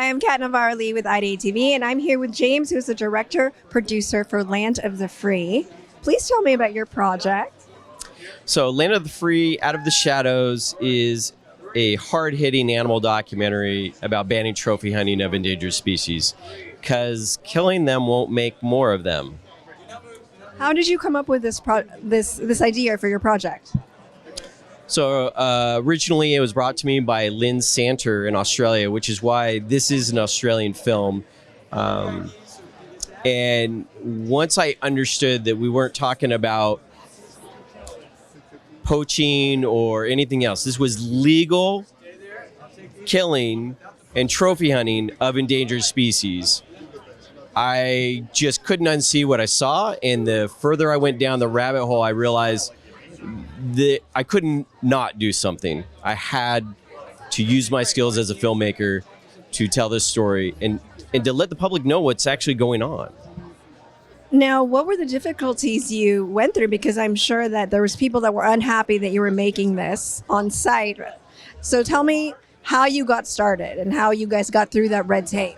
am Cat Navarro Lee with IdeateTV, and I'm here with James, who's the director, producer for Land of the Free. Please tell me about your project. So Land of the Free, Out of the Shadows is a hard-hitting animal documentary about banning trophy hunting of endangered species because killing them won't make more of them. How did you come up with this idea for your project? So originally it was brought to me by Lynn Santer in Australia, which is why this is an Australian film. And once I understood that we weren't talking about poaching or anything else, this was legal killing and trophy hunting of endangered species, I just couldn't unsee what I saw. And the further I went down the rabbit hole, I realized that I couldn't not do something. I had to use my skills as a filmmaker to tell this story and to let the public know what's actually going on. Now, what were the difficulties you went through? Because I'm sure that there was people that were unhappy that you were making this on site. So tell me how you got started and how you guys got through that red tape.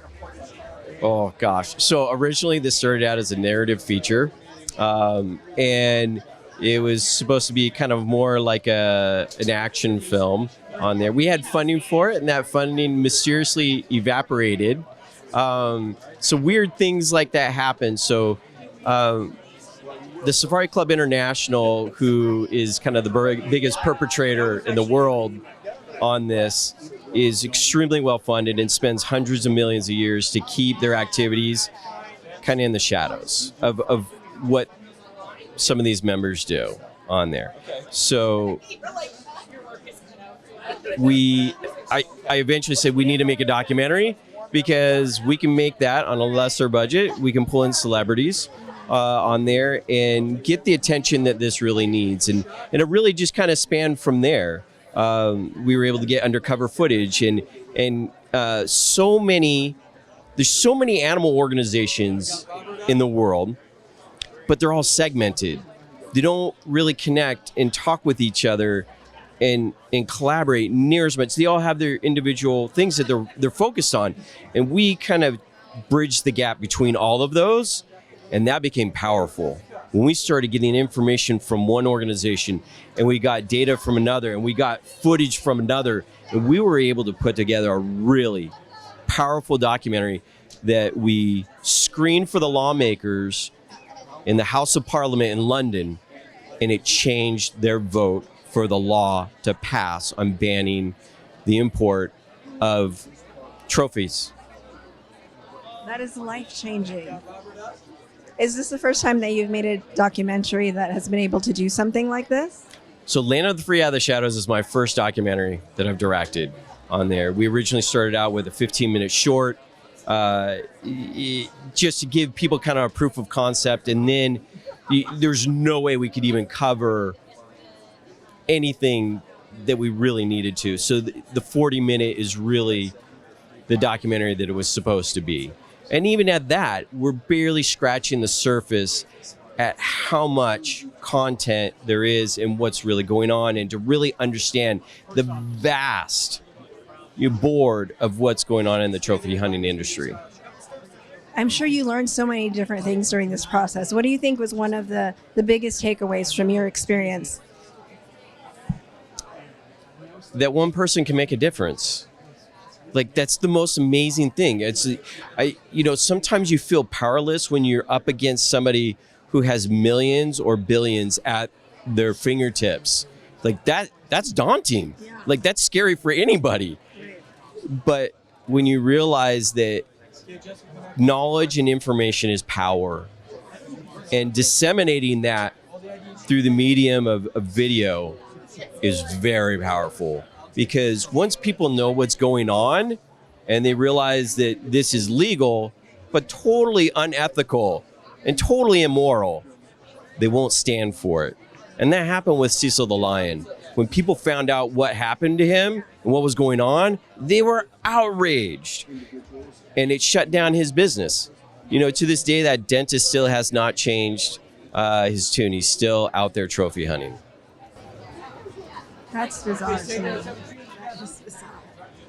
Oh, gosh. So originally this started out as a narrative feature. And it was supposed to be kind of more like an action film on there. We had funding for it, and that funding mysteriously evaporated. So weird things like that happened. So the Safari Club International, who is kind of the biggest perpetrator in the world on this, is extremely well funded and spends hundreds of millions of years to keep their activities kind of in the shadows of what some of these members do on there. So I eventually said we need to make a documentary because we can make that on a lesser budget. We can pull in celebrities on there and get the attention that this really needs. And it really just kind of spanned from there. We were able to get undercover footage and there's so many animal organizations in the world, but they're all segmented. They don't really connect and talk with each other and collaborate near as much. They all have their individual things that they're focused on. And we kind of bridged the gap between all of those, and that became powerful. When we started getting information from one organization and we got data from another and we got footage from another, and we were able to put together a really powerful documentary that we screened for the lawmakers in the House of Parliament in London, and it changed their vote for the law to pass on banning the import of trophies. That is life-changing. Is this the first time that you've made a documentary that has been able to do something like this? So Land of the Free, Out of the Shadows is my first documentary that I've directed on there. We originally started out with a 15-minute short, just to give people kind of a proof of concept, and then there's no way we could even cover anything that we really needed to. So the 40-minute is really the documentary that it was supposed to be. And even at that, we're barely scratching the surface at how much content there is and what's really going on, and to really understand the vast board of what's going on in the trophy hunting industry. I'm sure you learned so many different things during this process. What do you think was one of the biggest takeaways from your experience? That one person can make a difference. Like, that's the most amazing thing. Sometimes you feel powerless when you're up against somebody who has millions or billions at their fingertips. Like that's daunting. Yeah. Like, that's scary for anybody. But when you realize that knowledge and information is power, and disseminating that through the medium of video is very powerful. Because once people know what's going on and they realize that this is legal, but totally unethical and totally immoral, they won't stand for it. And that happened with Cecil the Lion. When people found out what happened to him and what was going on, they were outraged. And it shut down his business. To this day, that dentist still has not changed his tune. He's still out there trophy hunting. That's bizarre to me.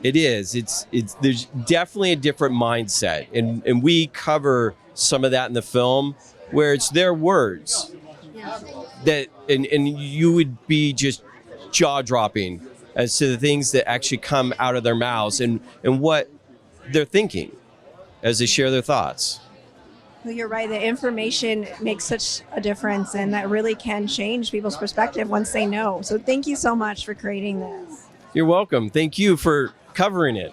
It is. It's there's definitely a different mindset, and we cover some of that in the film, where it's their words that and you would be just jaw dropping as to the things that actually come out of their mouths and what they're thinking as they share their thoughts. Well, you're right. The information makes such a difference, and that really can change people's perspective once they know. So thank you so much for creating this. You're welcome. Thank you for covering it.